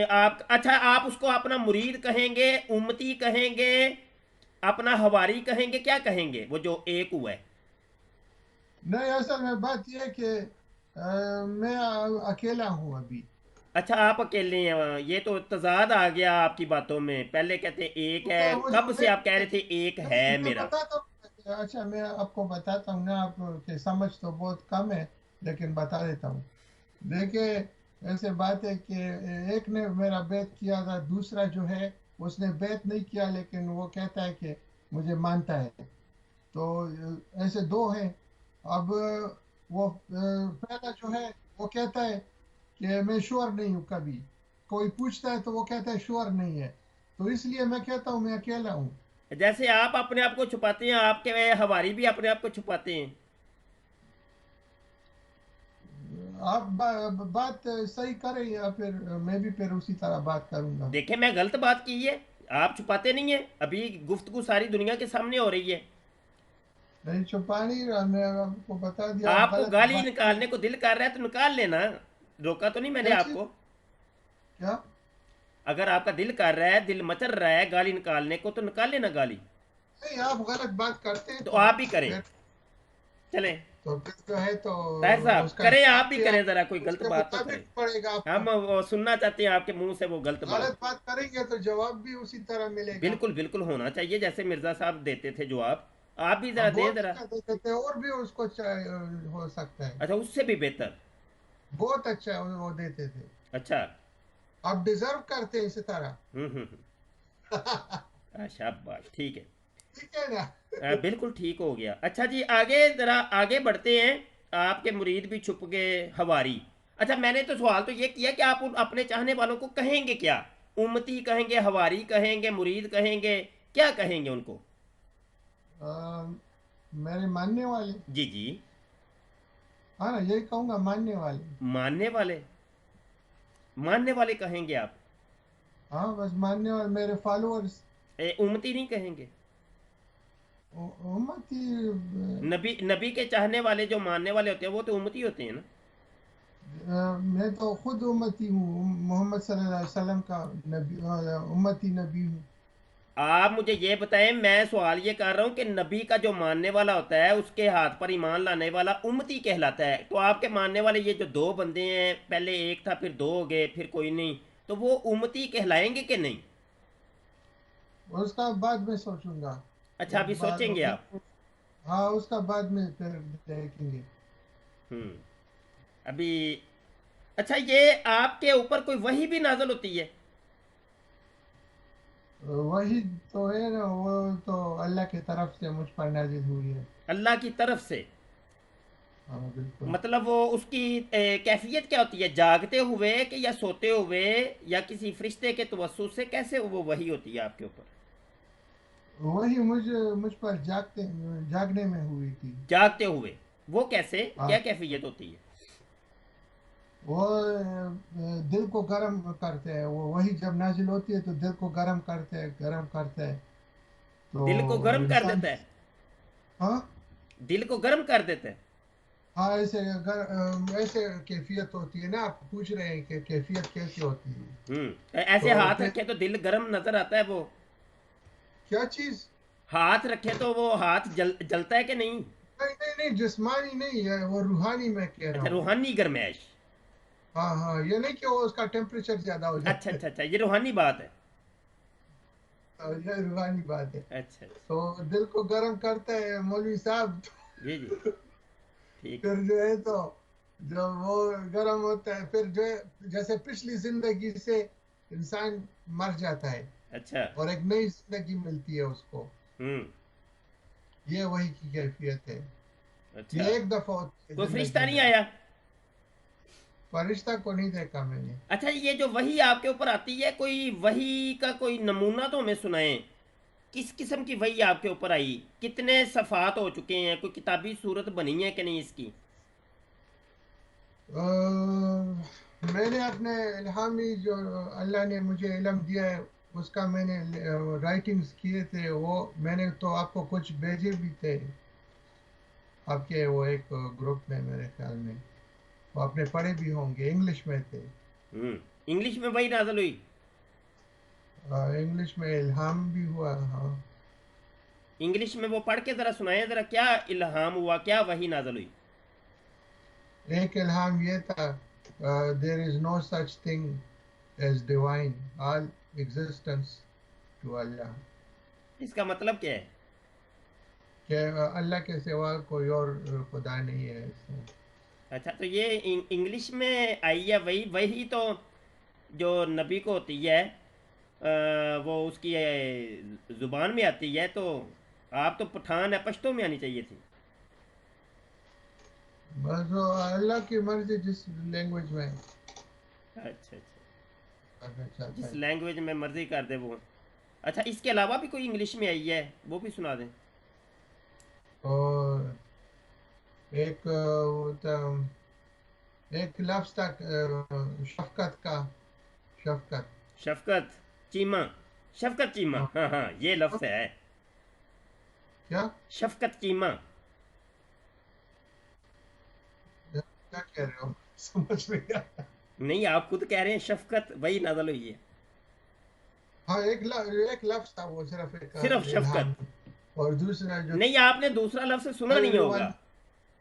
आप, अच्छा, आप उसको अपना मुरीद कहेंगे, उम्मती कहेंगे, अपना हवारी कहेंगे, क्या कहेंगे वो जो एक हुआ है? नहीं, असल में बात यह है कि मैं अकेला हूँ अभी। अच्छा, आप अकेले हैं? ये तो तजाद आ गया आपकी बातों में, पहले कहते एक है, तो मुझे कब से मैं आप कह रहे थे एक है नहीं, मैं मेरा। बताता हूँ। अच्छा, मैं आपको बताता हूँ ना, आप के समझ तो बहुत कम है, लेकिन बता देता हूँ। देखिए, ऐसे बात है कि एक ने मेरा बैत किया था, दूसरा जो है उसने बैत नहीं किया, लेकिन वो कहता है कि मुझे मानता है। तो ऐसे दो हैं। अब वो पहला जो है वो कहता है कि मैं श्योर नहीं हूँ कभी। कोई पूछता है तो वो कहता है श्योर नहीं है। तो इसलिए मैं कहता हूँ मैं अकेला हूँ। जैसे आप अपने आप को छुपाते हैं, आपके हवारी भी अपने आप को छुपाते हैं। आप बात सही करें या फिर मैं भी फिर उसी तरह बात करूंगा। देखें, मैं गलत बात की है? आप छुपाते नहीं है, अभी गुफ्तगू सारी दुनिया के सामने हो रही है। नहीं, छुपा नहीं रहा, मैं आपको बता दिया, आप आपको गलत गाली बात की। निकालने को दिल कर रहा है तो निकाल लेना, रोका तो नहीं मैंने क्या चीज? आपको। क्या? अगर आपका दिल कर रहा है, दिल मचल रहा है गाली निकालने को, तो निकाल लेना गाली। नहीं, आप गलत बात करते हैं तो तो आप ही करें। फिर चलें, तो फिर जो है तो ताहिर साहब उसका करें, आप जवाब भी भी करें, आप जरा कोई गलत उसके बात तो करें। मुताबिक पड़ेगा हम आपको। वो सुनना चाहते हैं आपके मुंह से वो गलत बात। गलत बात करेंगे तो जवाब भी उसी तरह मिलेगा। बिल्कुल बिल्कुल होना चाहिए, जैसे मिर्जा साहब देते थे जवाब, आप भी जरा हम दें बहुत जरा। अच्छा देते थे, और भी उसको हो सकता है। अच्छा, उससे भी बेहतर? बहुत अच्छा वो देते थे। अच्छा। आप डिजर्व करते हैं इसी तरह। हम्म। शाबाश, ठीक है। ठीक है ना। बिल्कुल ठीक हो गया। अच्छा जी, आगे जरा आगे बढ़ते हैं। आपके मुरीद भी छुप गए, हवारी। अच्छा, मैंने तो सवाल तो ये किया कि आप उन अपने चाहने वालों को कहेंगे क्या? उम्मती कहेंगे, हवारी कहेंगे, मुरीद कहेंगे, क्या कहेंगे उनको? अ, मेरे मानने वाले। जी जी। हाँ ना, यही कहूंगा, मानने वाले। मानने वाले? मानने वाले कहेंगे आप? हाँ, बस मानने वाले, मेरे फॉलोअर्स। उम्मती नहीं कहेंगे? उम्मती। नबी, नबी के चाहने वाले जो मानने वाले होते हैं वो तो उम्मती होते हैं ना। मैं तो खुद उम्मती हूँ, मोहम्मद सल्लल्लाहु अलैहि वसल्लम का नबी, उम्मती नबी हूँ। आप मुझे ये बताएं, मैं सवाल ये कर रहा हूँ कि नबी का जो मानने वाला होता है उसके हाथ पर ईमान लाने वाला उम्मती कहलाता है। तो आपके मानने वाले ये जो दो बंदे हैं, पहले एक था फिर दो हो गए फिर कोई नहीं, तो वो उम्मती कहलाएंगे कि नहीं? उसका बाद में सोचूंगा। अच्छा, अभी सोचेंगे आप? हाँ, उसका बाद में फिर देखेंगे। हम्म। अभी, अच्छा, ये आपके ऊपर कोई वही भी नाजल होती है? वही तो है ना, वो तो अल्लाह की तरफ से मुझ पर नाजिल हुई है। अल्लाह की तरफ से? हाँ, बिल्कुल। मतलब वो उसकी कैफियत क्या होती है, जागते हुए कि या सोते हुए, या किसी फरिश्ते के तवस्सुस से, कैसे वो वही होती है आपके ऊपर? वही मुझ पर जागने में हुई थी। जागते हुए? वो कैसे, क्या हाँ, कैफियत होती है? वो दिल को गर्म करते हैं, वो वही जब नाजिल होती है तो दिल को गर्म करते हैं, गर्म करते हैं। दिल को तो गर्म कर इंसान, देता है? हाँ दिल को गर्म कर देता है? हाँ, ऐसे कैफियत होती है ना, आप पूछ रहे हैं कि कैफियत कैसी होती है। ऐसे तो हाथ फिर रखे तो दिल गर्म नजर आता है वो? क्या चीज? हाथ रखे तो वो हाथ जलता है कि नहीं? नहीं नहीं नहीं, जिस्मानी नहीं है वो, रूहानी मैं कह रहा अच्छा, हूँ। रूहानी गर्माइश। हाँ हाँ, ये नहीं कि वो उसका टेम्परेचर ज्यादा हो अच्छा जाता है। अच्छा अच्छा, ये रूहानी बात है। ये रूहानी बात है। अच्छा अच्छा। तो दिल को गर्म करता है मौलवी साहब। जी जी। ठीक है। फिर जो है तो जब वो गर्म होता है, फिर जो है जैसे पिछली जिंदगी से इंसान मर जाता है अच्छा। और एक नई जिंदगी मिलती है उसको। हम्म। ये वही की कैफियत है। अच्छा। ये एक दफा होती है कोई फरिश्ता जिंदगी नहीं में। आया? फरिश्ता को नहीं देखा मैंने। अच्छा, ये जो वही आपके ऊपर आती है, कोई वही का कोई नमूना तो हमें सुनाएं। किस किस्म की वही आपके ऊपर आई? कितने सफ़ात हो चुके हैं? कोई किताबी सूरत बनी है कि नहीं इसकी? अ, मैंने अपने इल्हामी जो अल्लाह ने मुझे इल्म दिया है, उसका मैंने राइटिंग्स किए थे, वो मैंने तो आपको कुछ भेजे भी थे, आपके वो एक ग्रुप में मेरे ख्याल में। वो आपने पढ़े भी होंगे, इंग्लिश में थे। इंग्लिश में वही नाजल हुई? इंग्लिश में इल्हाम भी हुआ, हाँ। इंग्लिश में वो पढ़ के ज़रा सुनाए, ज़रा क्या इल्हाम हुआ, क्या वही नाजल हुई? एक इल्हाम ये था, there is no such thing as divine, all existence to Allah. इसका मतलब क्या है? कि अल्लाह के सिवा कोई और खुदा नहीं है इसमें। अच्छा, तो ये इंग्लिश में आई है वही वही तो जो नबी को होती है, वो उसकी ज़ुबान में आती है तो। आप तो पठान है, पश्तो में आनी चाहिए थी। बस वो अल्लाह की मर्जी, जिस लैंग्वेज में अच्छा अच्छा। करना चाहता जिस है। लैंग्वेज में मर्जी कर दे वो। अच्छा, इसके अलावा भी कोई इंग्लिश में आई है, वो भी सुना दें। और एक एक लफ्ज था, शफकत का, शफकत। शफकत चीमा। शफकत चीमा, हाँ, हाँ हाँ, ये लफ्ज़ है। क्या शफकत चीमा। क्या कह रहे हो? समझ नहीं आया। नहीं, आप खुद कह रहे हैं शफकत वही नाजल हुई है। हाँ, एक लफ्ज था वो, सिर्फ एक सिर्फ इल्हाम। शफकत। और दूसरा जो नहीं, आपने दूसरा लफ्ज़ सुना नहीं होगा। वाली,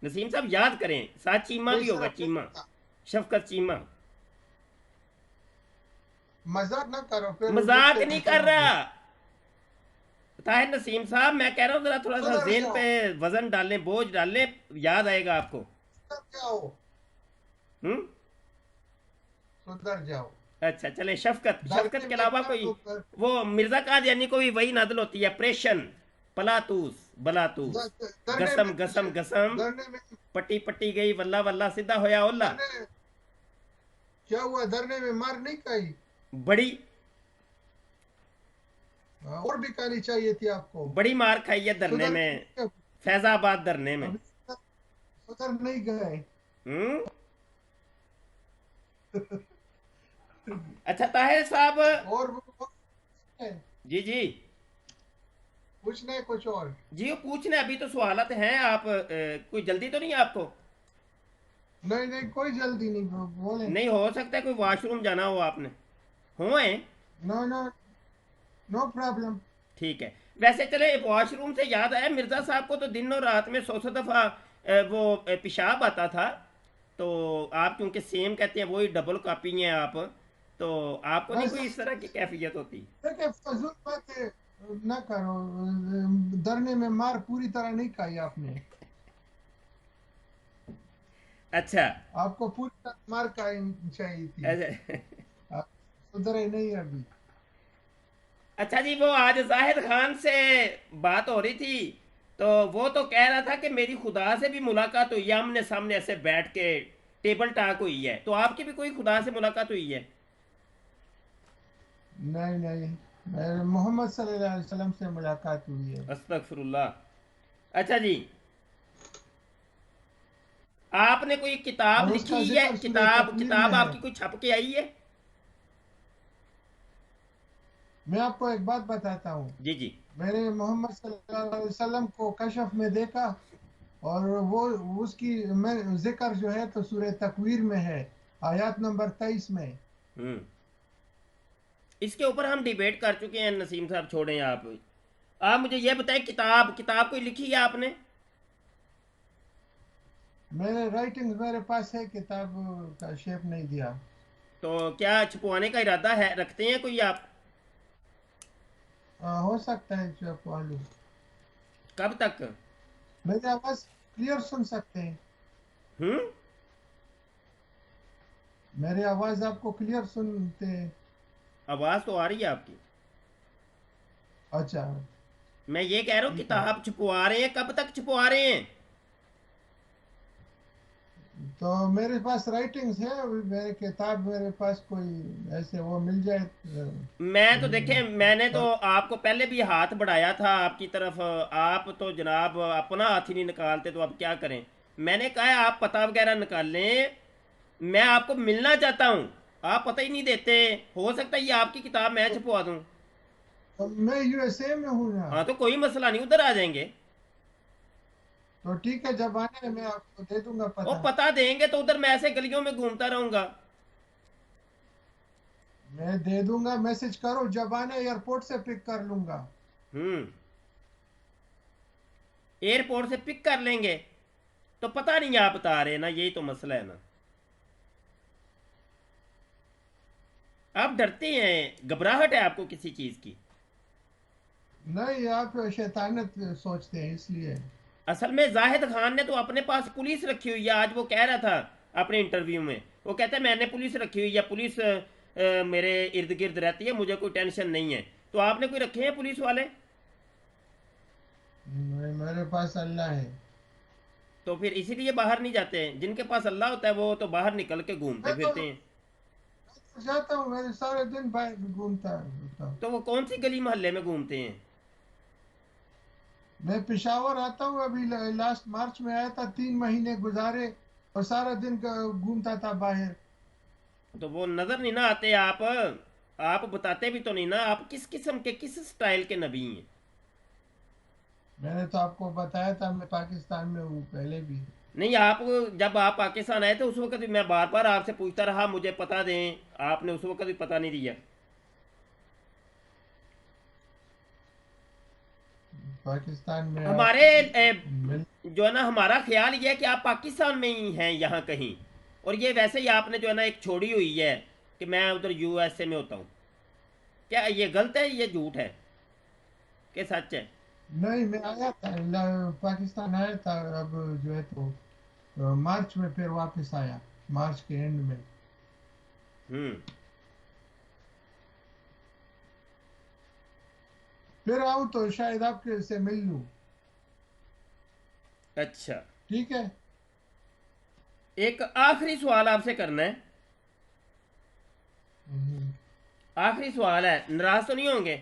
नसीम साहब याद करें, साथ चीमा नहीं भी होगा, सिर्फ एक चीमा। था। शफकत चीमा। मजाक ना करो, फिर मजाक गुस्से में नहीं कर चढ़ोगे। रहा ताहिर नसीम साहब, मैं कह रहा हूँ जरा थोड़ा सा सुधर जेन पे जाओ, वजन डालें, बोझ डालें, याद आएगा आपको। सुधर जाओ, हम्म। सुधर जाओ। अच्छा, चले शफकत, शफकत डरने के में अलावा मर कोई? दो वो मिर्जा कादियानी को भी वही नादल होती है, प्रेशन, पलातूस, बलातूस, डरने में गसम कुछ, गसम गसम, डरने में, पट्टी पट्टी गई, वल्ला वल्ला सीधा होया ओल्ला। डरने क्या हुआ? डरने में मार नहीं खाई? बड़ी और भी खानी चाहिए थी आपको। बड़ी मार खाई है धरने सुधर में, नहीं, फैजाबाद धरने में। अभी सुधर नहीं गए। हम्म। अच्छा ताहिर साहब। और है, जी जी। पूछना है कुछ और? जी, वो पूछने अभी तो सवालत हैं आप, कोई जल्दी तो नहीं है आपको? नहीं नहीं, कोई जल्दी नहीं, बोले। नहीं, हो सकता है कोई वॉशरूम जाना हो आपने। हो है? No no, no problem. ठीक है। वैसे चले, वॉशरूम से याद आया, मिर्ज़ा साहब को तो दिन और रात में 100 दफ़ा वो पेशाब आता था। तो आप क्योंकि सेम कहते हैं, वही डबल कॉपी हैं आप, तो आपको नहीं बस कोई इस तरह की कैफियत होती? देखिए, फजूल बातें ना करो। डरने में मार पूरी तरह नहीं खाई आपने। अच्छा। आपको पूरी तरह मार खानी चाहिए थी। अच्छा। आप सुधरे नहीं अभी। अच्छा जी, वो आज जाहिद खान से बात हो रही थी, तो वो तो कह रहा था कि मेरी खुदा से भी मुलाकात हुई है, आमने सामने ऐसे बैठ के टेबल टाक हुई है। तो आपकी भी कोई खुदा से मुलाकात हुई है? नहीं नहीं, मोहम्मद सल्लल्लाहु अलैहि वसल्लम से मुलाकात हुई है। अस्तगफिरुल्लाह। अच्छा जी। आपने कोई किताब और लिखी उसका है? जिक्र सूरह किताब तकवीर में किताब है। आपकी कोई छप के आई है? मैं आपको एक बात बताता हूँ। जी जी। मैंने मोहम्मद सल्लल्लाहु अलैहि वसल्लम को कशफ में देखा, और वो उसकी मैं जिक्र जो है तो सूरह तकवीर में है, आयत नंबर 23 में। हम्म। इसके ऊपर हम डिबेट कर चुके हैं नसीम साहब, छोड़ें आप मुझे ये बताएं, किताब किताब कोई लिखी है आपने? मेरे राइटिंग्स मेरे पास है, किताब का शेप नहीं दिया। तो क्या छपवाने का इरादा है, रखते हैं कोई आप? हो सकता है जो पहलू। कब तक? मेरी आवाज क्लियर सुन सकते हैं? हम्म। मेरी आवाज आपको क्लियर सुनते हैं? आवाज़ तो आ रही है आपकी। अच्छा, मैं ये कह रहा हूँ ठीक है। किताब छपवा रहे हैं, कब तक छपवा रहे हैं? तो मेरे पास राइटिंग्स है, अभी मेरे किताब मेरे पास कोई ऐसे वो मिल जाए मैं तो देखें, मैंने तो पर। आपको पहले भी हाथ बढ़ाया था आपकी तरफ, आप तो जनाब अपना हाथ ही नहीं निकालते, तो अब क्या करें? मैंने कहा है आप पता वगैरह निकाल लें, मैं आपको मिलना चाहता हूँ, आप पता ही नहीं देते। हो सकता है ये आपकी किताब मैं छपवा दूँ। तो मैं यूएसए में हूँ ना। हाँ तो कोई मसला नहीं, उधर आ जाएंगे। तो ठीक है, जब आने मैं आपको दे दूंगा और पता। पता देंगे तो उधर मैं ऐसे गलियों में घूमता रहूंगा। मैं दे दूंगा, मैसेज करो, जब आने एयरपोर्ट से पिक कर लूंगा। हम्म। एयरपोर्ट से पिक कर लेंगे। तो पता नहीं आप बता रहे ना, यही तो मसला है ना। आप डरते हैं, घबराहट है आपको किसी चीज की। नहीं, आप शैतानत सोचते हैं इसलिए। असल में जाहिद खान ने तो अपने पास पुलिस रखी हुई है, आज वो कह रहा था अपने इंटरव्यू में, वो कहता है मैंने पुलिस रखी हुई है, पुलिस मेरे इर्द गिर्द रहती है, मुझे कोई टेंशन नहीं है। तो आपने कोई रखे हैं पुलिस वाले? मेरे पास अल्लाह है। तो फिर इसीलिए बाहर नहीं जाते हैं, जिनके पास अल्लाह होता है वो तो बाहर निकल के घूमते मैं तो फिरते हैं। जाता हूँ, मैं सारे दिन बाहर घूमता रहता हूँ। तो वो कौन सी गली मोहल्ले में घूमते हैं? मैं पेशावर आता हूँ, अभी लास्ट मार्च में आया था, 3 महीने गुजारे और सारा दिन घूमता था बाहर। तो वो नजर नहीं ना आते आप बताते भी तो नहीं ना, आप किस किस्म के, किस स्टाइल के नबी हैं? मैंने तो आपको बताया था, मैं पाकिस्तान में हूँ पहले भी। नहीं, आप जब आप पाकिस्तान आए थे उस वक्त भी मैं बार बार आपसे पूछता रहा मुझे पता दें, आपने उस वक्त भी पता नहीं दिया। पाकिस्तान में आप हमारे मिल। जो है ना, हमारा ख्याल ये है कि आप पाकिस्तान में ही हैं यहाँ कहीं। और ये वैसे ही आपने जो है ना एक छोड़ी हुई है कि मैं उधर यूएसए में होता हूँ। क्या ये गलत है, ये झूठ है कि सच है? नहीं, मैं आया था, पाकिस्तान आया था, अब जो है तो मार्च में फिर वापस आया, मार्च के एंड में। हम्म। फिर आऊँ तो शायद आपके से मिल लूँ। अच्छा। ठीक है। एक आखिरी सवाल आपसे करना है। हम्म। आखिरी सवाल है, नाराज तो नहीं होंगे?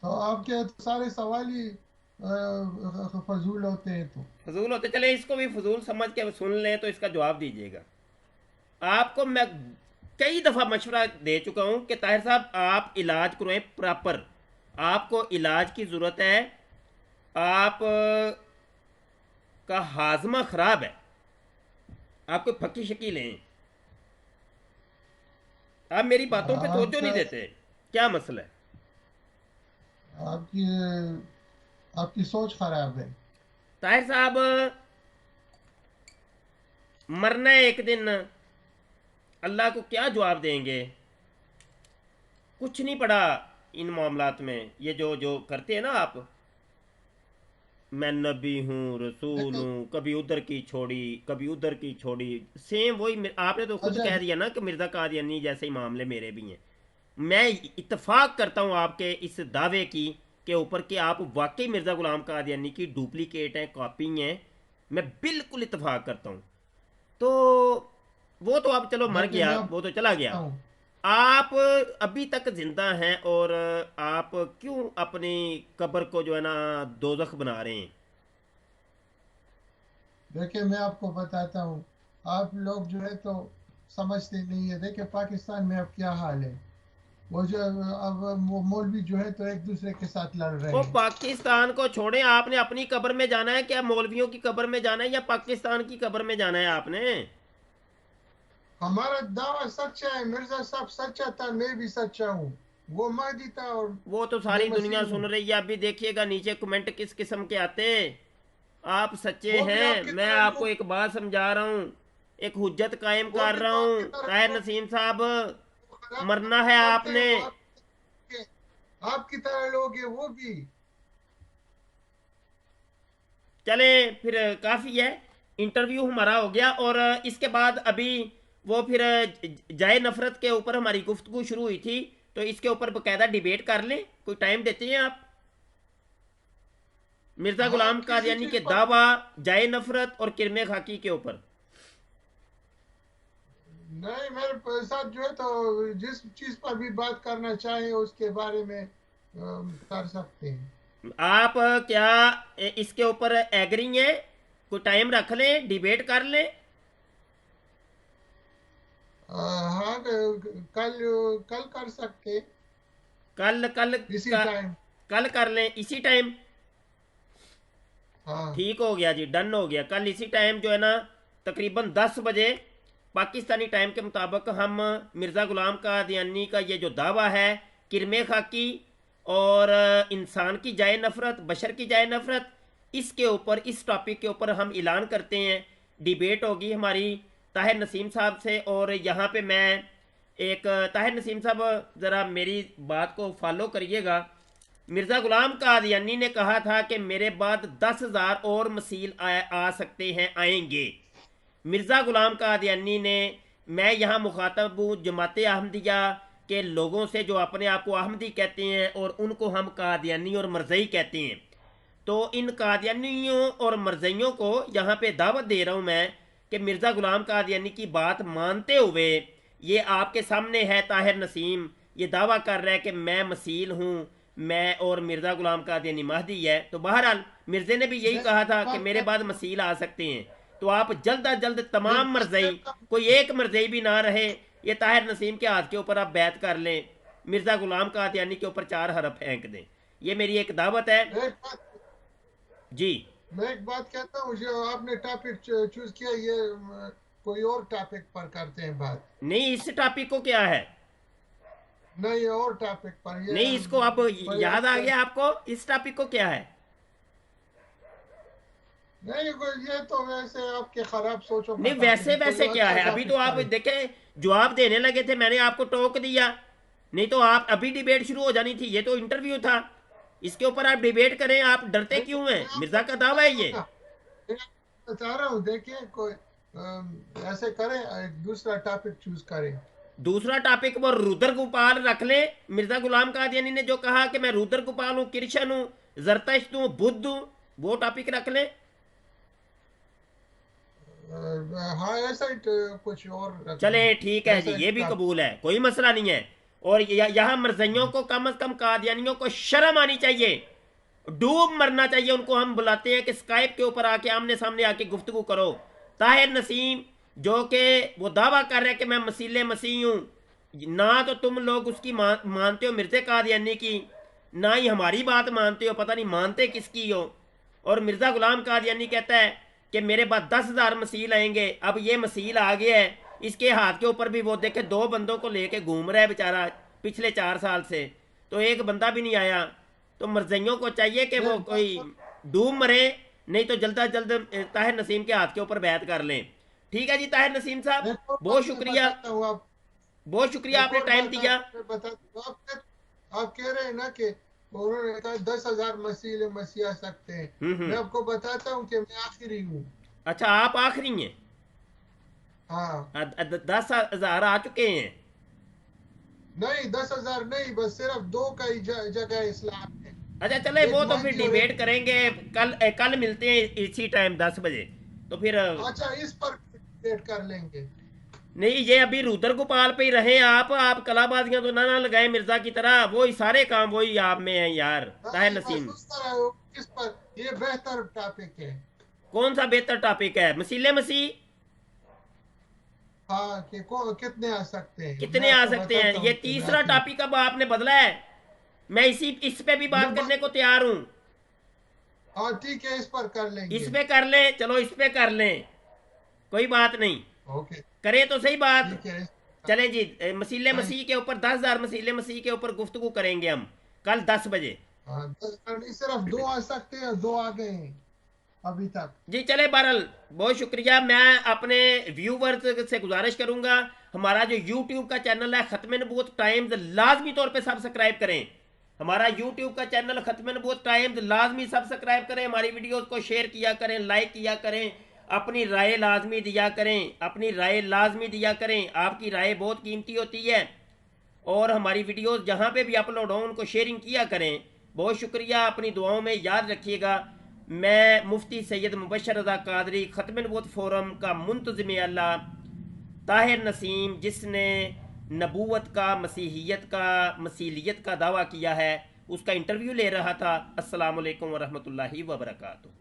तो आपके तो सारे सवाल ही फजूल होते हैं तो। फजूल होते, चले इसको भी फजूल समझ के सुन लें तो इसका जवाब दीजिएगा। आपको मैं कई दफ़ा मशवरा दे चुका हूं कि ताहिर साहब आप इलाज करवाएं प्रॉपर। आपको इलाज की ज़रूरत है। आप का हाजमा ख़राब है, आपको फकी शकी लें। आप मेरी बातों पे तवज्जो नहीं आपका देते, क्या मसला है? आपकी आपकी सोच खराब है। ताहिर साहब, मरना है एक दिन, अल्लाह को क्या जवाब देंगे? कुछ नहीं पड़ा इन मामलात में, ये जो जो करते हैं ना आप, मैं नबी हूँ, रसूल देखो, हूँ, कभी उधर की छोड़ी, कभी उधर की छोड़ी। सेम वही आपने तो खुद अच्छा, कह दिया ना कि मिर्ज़ा कादियानी जैसे ही मामले मेरे भी हैं। मैं इत्तेफाक करता हूँ आपके इस दावे की के ऊपर कि आप वाकई मिर्ज़ा गुलाम कादियानी की डुप्लीकेट हैं, कॉपी हैं। मैं बिल्कुल इत्तेफाक करता हूँ। तो वो तो अब चलो मर देखिए, गया, मैं वो तो चला आपको गया। हूँ। आप अभी तक जिंदा हैं, और आप क्यों अपनी कब्र को जो है ना दोजख बना रहे हैं? देखिए मैं आपको बताता हूँ, आप लोग जो है तो समझते नहीं है। देखिए पाकिस्तान में अब क्या हाल है, वो जो अब वो मौलवी जो है तो एक दूसरे के साथ लड़ रहे वो हैं। पाकिस्तान को छोड़े, आपने अपनी कब्र में जाना है क्या? मौलवियों की कब्र में जाना है या पाकिस्तान की कब्र में जाना है आपने? हमारा दावा सच्चा है, मिर्जा साहब सच्चा था, मैं भी सच्चा हूँ। वो महदी था और वो तो मैं सारी दुनिया मसीह सुन हूँ। रही है। अभी देखिएगा नीचे कमेंट किस किस्म के आते। आप सच्चे वो भी हैं, आपकी मैं तरह आपको लोग, एक बात समझा रहा हूँ, एक हुज्जत कायम वो कर भी रहा तो हूँ। आपकी तरह ताहिर लोग नसीम साहब, खराब मरना काम है करते हैं। आपने। वो आपकी तरह लोग हैं वो भी। चले फिर, काफ़ी है। इंटरव्यू हमारा हो गया, और इसके बाद अभी वो फिर जाए नफरत के ऊपर हमारी गुफ्तगू शुरू हुई थी, तो इसके ऊपर बकायदा डिबेट कर लें। कोई टाइम देते हैं आप? मिर्ज़ा हाँ गुलाम किसी कादियानी चीज के पर दावा, जाए नफरत और किरमे खाकी के ऊपर। नहीं, मेरे साथ जो है तो जिस चीज पर भी बात करना चाहे उसके बारे में कर सकते हैं। आप क्या इसके ऊपर एग्री हैं? कोई टाइम रख लें, डिबेट कर लें। हाँ कल कल कर सकते, कल कल इसी का टाइम। कल कर लें इसी टाइम। हाँ ठीक हो गया जी, डन हो गया। कल इसी टाइम जो है ना, तकरीबन 10 बजे पाकिस्तानी टाइम के मुताबिक हम मिर्ज़ा गुलाम कादियानी का ये जो दावा है, किरमे खाकी और इंसान की जाए नफ़रत, बशर की जाए नफ़रत, इसके ऊपर, इस टॉपिक के ऊपर हम ऐलान करते हैं। डिबेट होगी हमारी ताहिर नसीम साहब से। और यहाँ पे मैं एक, ताहिर नसीम साहब ज़रा मेरी बात को फॉलो करिएगा। मिर्ज़ा गुलाम कादियानी ने कहा था कि मेरे बाद 10,000 और मसील आ सकते हैं, आएंगे। मिर्ज़ा गुलाम कादियानी ने, मैं यहाँ मुखातब हूँ जमात अहमदिया के लोगों से जो अपने आप को अहमदी कहते हैं, और उनको हम कादियानी और मरज़ई कहते हैं। तो इन कादियानियों और मरज़इयों को यहाँ पे दावत दे रहा हूँ मैं कि मिर्ज़ा गुलाम कादियानी की बात मानते हुए, ये आपके सामने है ताहिर नसीम, ये दावा कर रहा है कि मैं मसील हूँ, मैं, और मिर्ज़ा गुलाम कादियानी महदी है। तो बहरहाल मिर्ज़े ने भी यही मैं कहा था कि बात मेरे बाद कहता हूँ, मसील आ सकते हैं। तो आप जल्द अज जल्द एक तमाम बात मरज़ई, कहता हूँ, कोई एक मरज़ई भी ना रहे, ये ताहिर नसीम के हाथ के ऊपर आप बैत कर लें, मिर्ज़ा गुलाम कादियानी के ऊपर 4 हरफ फेंक दें। ये मेरी एक दावत है एक बात जी। मैं एक बात कहता हूँ, जो आपने टॉपिक चूज किया, ये कोई और टॉपिक पर करते हैं बात। नहीं, इस टॉपिक को क्या है? नहीं, और टॉपिक पर ये नहीं, इसको अब कोई याद आ अच्छा गया आपको? इस टॉपिक को क्या है? नहीं, ये तो वैसे आपके खराब सोचों का नहीं, टॉपिक वैसे है, कोई वैसे क्या अच्छा है? अभी तो टॉपिक आप करें। देखे, जवाब देने लगे थे, मैंने आपको टोक दिया। नहीं तो आप अभी डिबेट शुरू हो जानी थी, ये तो इंटरव्यू था। इसके ऊपर आप डिबेट करें, आप डरते नहीं, क्यों हैं? मैं आपको मिर्जा का बता दावा है रहा हूँ ये। ना, मैं आपको बता रहा हूँ, देखिए कोई ऐसे करें, एक दूसरा टॉपिक चूज करें। दूसरा टॉपिक वो रुद्र गोपाल रख लें। मिर्जा गुलाम कादियानी ने जो कहा कि मैं रुद्र गोपाल हूँ, कृष्ण हूँ, जरतश्त हूँ, बुद्ध हूँ, वो टॉपिक रख लें। हाँ ऐसा ही कुछ और रख चले लें। ठीक है जी, ऐसा ही ये भी टॉपिक। कबूल है, कोई मसला नहीं है। और यहाँ मरजइयों को, कम अज कम कादियानियों को शर्म आनी चाहिए, डूब मरना चाहिए। उनको हम बुलाते हैं कि स्काइप के ऊपर आके, आमने सामने आके गुफ्तगू करो। ताहिर नसीम जो कि वो दावा कर रहे हैं कि मैं मसीले मसीह हूँ, ना तो तुम लोग उसकी मानते हो मिर्जे कादियानी की, ना ही हमारी बात मानते हो, पता नहीं मानते किसकी हो। और मिर्ज़ा गुलाम कादियानी कहता है कि मेरे बाद 10,000 मसील आएंगे। अब ये मसील आ गया है, इसके हाथ के ऊपर भी वो देखे 2 बंदों को लेके घूम रहा है बेचारा, पिछले 4 साल से तो एक बंदा भी नहीं आया। तो मरजइयों को चाहिए कि वो एक बात कोई सुन, डूब मरे, नहीं तो जल्द अज जल्द ताहिर नसीम के हाथ के ऊपर बैत कर लें। ठीक है जी ताहिर नसीम साहब, एक और बहुत बात मैं शुक्रिया, बताता हूँ आप। बहुत शुक्रिया, एक आपने और टाइम बात दिया। आपको मैं बताता हूँ। आप कह रहे हैं ना कि उन्होंने कहा 10,000 मसीह मसीह आ सकते हैं। मैं हम्म। आपको बताता हूँ कि मैं आखिरी हूँ। अच्छा, आप आखिरी हैं? हाँ, 10,000 आ चुके हैं? नहीं 10,000 नहीं, बस सिर्फ दो का ही जगह इस्लाम है। अच्छा चले, एक वो तो फिर महदी और एक डिबेट करेंगे। ईसा। कल मिलते हैं इसी टाइम 10 बजे। तो फिर अच्छा, इस पर डिबेट कर लेंगे। नहीं, ये अभी रुद्र गोपाल पे ही रहे आप कलाबाजियां तो ना लगाए मिर्जा की तरह। वो ही सारे काम वही आप में है यार, ताहिर नहीं, नसीम। महसूस कर रहे हो किस पर, ये बेहतर टॉपिक है। कौन सा बेहतर टॉपिक है? मसीले मसीह हाँ कि कितने आ सकते हैं, मैं कितने आ आपको सकते हैं? बताता ये हूँ कि मैं तीसरा अपनी टॉपिक अब आपने बदला है। मैं इस पे भी जो बात करने बात, को तैयार हूं। हाँ ठीक है, इस पर कर इस लेंगे। पे कर लें, चलो इस पे कर लें, कोई बात नहीं। ओके करें तो सही बात। ठीक है। चले जी, मसीले हाँ मसीह के ऊपर 10,000 मसीले मसीह के ऊपर गुफ्तगू करेंगे हम कल 10 बजे। हाँ, 10 नहीं, सिर्फ 2 आ सकते हैं, 2 आ गए हैं अभी तक। जी चले बहरल, बहुत शुक्रिया। मैं अपने व्यूवर्स से गुजारिश करूंगा, हमारा जो यूट्यूब का चैनल है खत्म नबूवत टाइम्स, लाजमी तौर पे सब्सक्राइब करें। हमारा यूट्यूब का चैनल खत्म नबूवत टाइम्स लाजमी सब्सक्राइब करें, हमारी वीडियोस को शेयर किया करें, लाइक किया करें, अपनी राय लाजमी दिया करें, अपनी राय लाजमी दिया करें। आपकी राय बहुत कीमती होती है। और हमारी वीडियोस जहाँ पे भी अपलोड हो उनको शेयरिंग किया करें। बहुत शुक्रिया, अपनी दुआओं में याद रखिएगा। मैं मुफ्ती सैयद मुबशर रज़ा कादरी ख़त्म नबूवत फोरम का मुंतज़िम अल्लाह ताहिर नसीम, जिसने नबूवत का, मसीहियत का, मसीलियत का दावा किया है, उसका इंटरव्यू ले रहा था। अस्सलाम वालेकुम वरहमतुल्लाहि वबरकातुहू।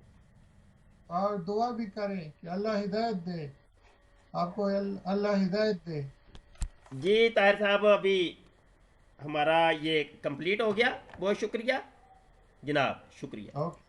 और दुआ भी करें कि अल्लाह हिदायत दे आपको, अल्लाह हिदायत दे। जी ताहिर साहब, अभी हमारा ये कंप्लीट हो गया। बहुत शुक्रिया जनाब, शुक्रिया। ओके।